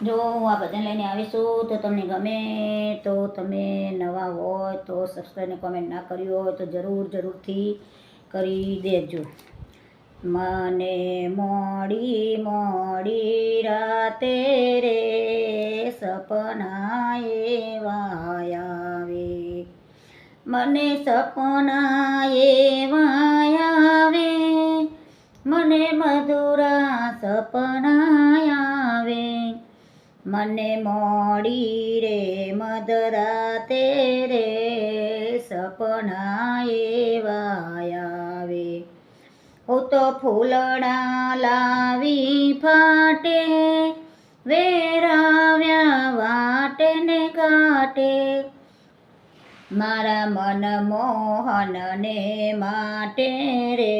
જો હું આ ભજન લઈને આવીશું તો તમને ગમે તો તમે નવા હોય તો સબસ્ક્રાઈબ ને કોમેન્ટ ના કર્યું હોય તો જરૂરથી કરી દેજો. મને મોડી મોડી રાતે રે સપના એવા આવે, મને સપના એવા આવે, મને મધુરા સપના આવે, મને મોડી રે મધરાતે રે સપના એવા આવે. હું તો ફૂલડા લાવી ફાટે વેરાવ્યા વાટે ને ઘાટે, મારા મનમોહનને માટે રે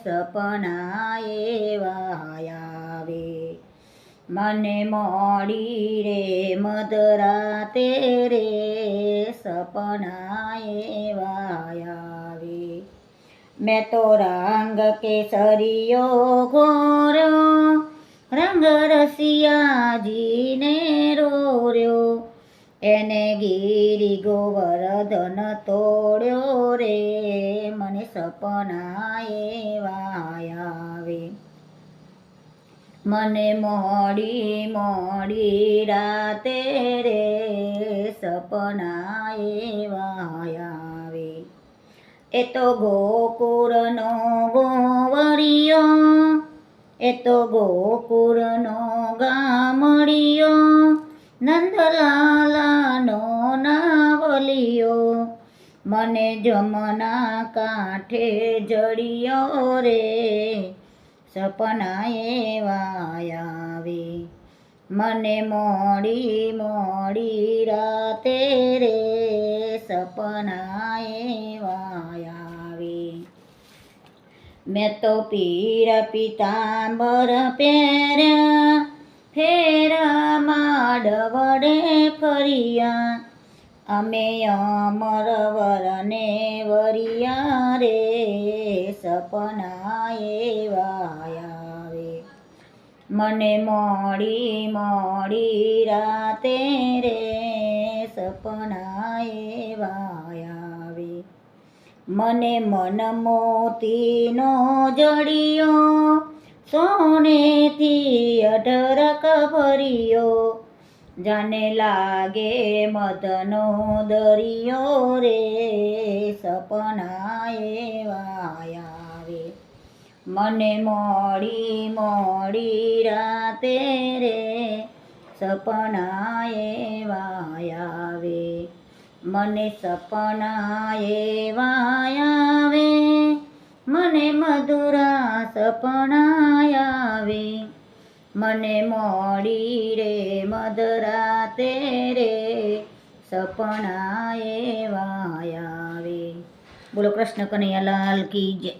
સપના એવા આવે. મને મોડી રે મધરાતે રે સપના એવા આવે. મેં તો રંગ કેસરિયો ગોર્યો, રંગ રસિયાજીને રોર્યો, એને ગિરી ગોવર્ધન તોડ્યો રે મને સપના એવા આવે. મને મોડી મોડી રાતે રે સપના એવા આવે. એ તો ગોકુળનો ગોવરિયો, એ તો ગોકુળનો ગામડિયો, નંદલાલાનો નાવલિયો, મને જમના કાંઠે જડિયો રે સપના એવા આવે. મને મોડી મોડી રાતે રે સપના એવા આવે. મેં તો પીર પીતાંબર પહેર્યા, ફેરા માંડવડે ફર્યા, અમે અમરવરને વરિયા રે સપના એવા આવે. મને મોડી મોડી રાતે રે સપના એવા આવે. મને મનમોતીનો જડિયો, સોનેથી અઢળક ભર્યો, જાને લાગે મધનો દરિયો રે સપના એવા આવે. મને મોડી મોડી રાતે રે સપના એવા આવે. મને સપના એવા આવે, મને મધુરા સપના આવે, મને મોડી રે મધરાતે રે સપના એવા આવે. બોલો કૃષ્ણ કનૈયા લાલ કી જય.